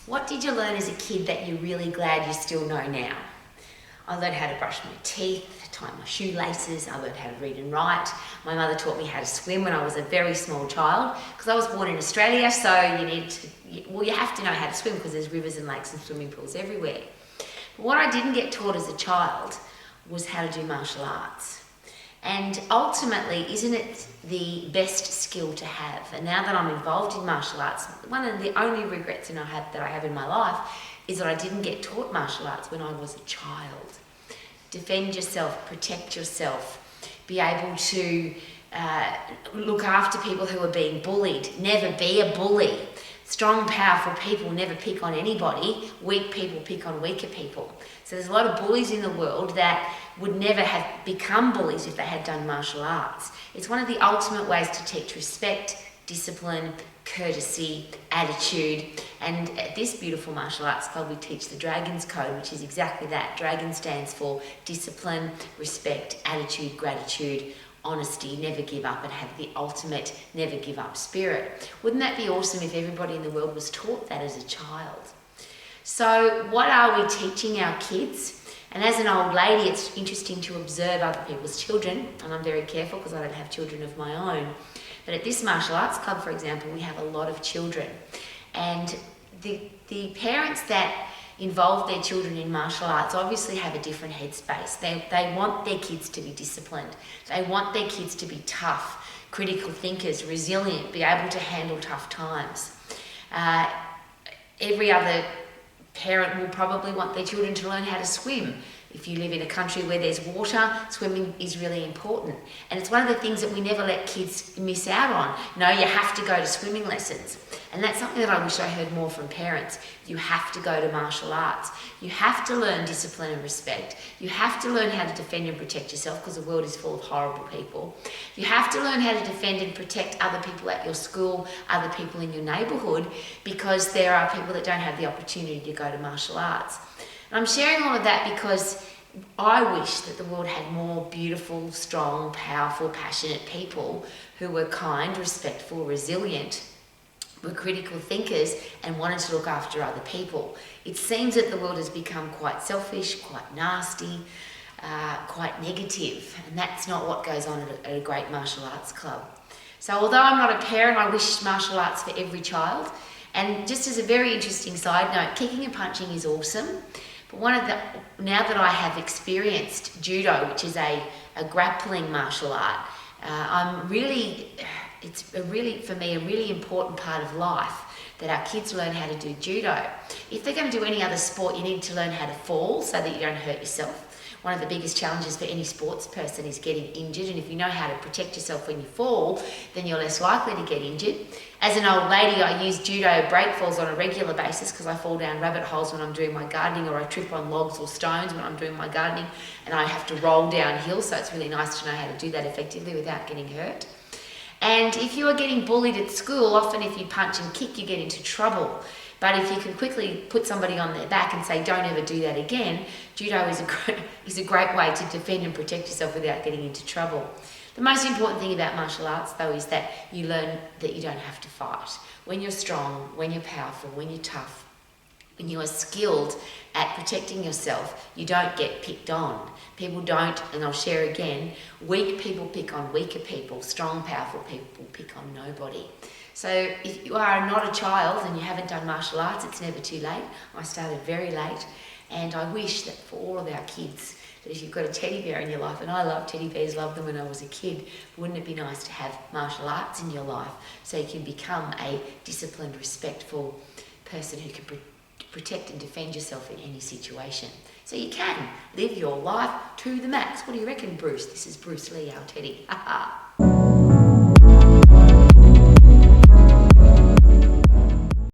What did you learn as a kid that you're really glad you still know now? I learned how to brush my teeth, tie my shoelaces, I learned how to read and write. My mother taught me how to swim when I was a very small child, because I was born in Australia, so you have to know how to swim because there's rivers and lakes and swimming pools everywhere. But what I didn't get taught as a child was how to do martial arts. And ultimately, isn't it the best skill to have? And now that I'm involved in martial arts, one of the only regrets that I have in my life is that I didn't get taught martial arts when I was a child. Defend yourself, protect yourself, be able to look after people who are being bullied, never be a bully. Strong, powerful people never pick on anybody. Weak people pick on weaker people. So there's a lot of bullies in the world that would never have become bullies if they had done martial arts. It's one of the ultimate ways to teach respect, discipline, courtesy, attitude. And at this beautiful martial arts club, we teach the Dragons Code, which is exactly that. Dragon stands for discipline, respect, attitude, gratitude, honesty, never give up, and have the ultimate never give up spirit. Wouldn't that be awesome if everybody in the world was taught that as a child? So what are we teaching our kids? And as an old lady, it's interesting to observe other people's children, and I'm very careful because I don't have children of my own. But at this martial arts club, for example, we have a lot of children. And the parents that involve their children in martial arts obviously have a different headspace. They want their kids to be disciplined. They want their kids to be tough, critical thinkers, resilient, be able to handle tough times. Every other parent will probably want their children to learn how to swim. If you live in a country where there's water, swimming is really important. And it's one of the things that we never let kids miss out on. No, you have to go to swimming lessons. And that's something that I wish I heard more from parents. You have to go to martial arts. You have to learn discipline and respect. You have to learn how to defend and protect yourself because the world is full of horrible people. You have to learn how to defend and protect other people at your school, other people in your neighbourhood, because there are people that don't have the opportunity to go to martial arts. And I'm sharing all of that because I wish that the world had more beautiful, strong, powerful, passionate people who were kind, respectful, resilient, were critical thinkers and wanted to look after other people. It seems that the world has become quite selfish, quite nasty, quite negative, and that's not what goes on at a great martial arts club. So although I'm not a parent, I wish martial arts for every child. And just as a very interesting side note, kicking and punching is awesome. But now that I have experienced judo, which is a grappling martial art, it's for me a really important part of life that our kids learn how to do judo. If they're going to do any other sport, you need to learn how to fall so that you don't hurt yourself. One of the biggest challenges for any sports person is getting injured, and if you know how to protect yourself when you fall, then you're less likely to get injured. As an old lady, I use judo break falls on a regular basis because I fall down rabbit holes when I'm doing my gardening, or I trip on logs or stones when I'm doing my gardening, and I have to roll downhill, so it's really nice to know how to do that effectively without getting hurt. And if you are getting bullied at school, often if you punch and kick, you get into trouble. But if you can quickly put somebody on their back and say, don't ever do that again, judo is a great way to defend and protect yourself without getting into trouble. The most important thing about martial arts, though, is that you learn that you don't have to fight. When you're strong, when you're powerful, when you're tough, when you are skilled at protecting yourself, you don't get picked on. People don't, and I'll share again, weak people pick on weaker people, strong, powerful people pick on nobody. So if you are not a child and you haven't done martial arts, it's never too late. I started very late, and I wish that for all of our kids, that if you've got a teddy bear in your life, and I love teddy bears, loved them when I was a kid, wouldn't it be nice to have martial arts in your life so you can become a disciplined, respectful person who can protect and defend yourself in any situation. So you can live your life to the max. What do you reckon, Bruce? This is Bruce Lee, our teddy. Ha ha.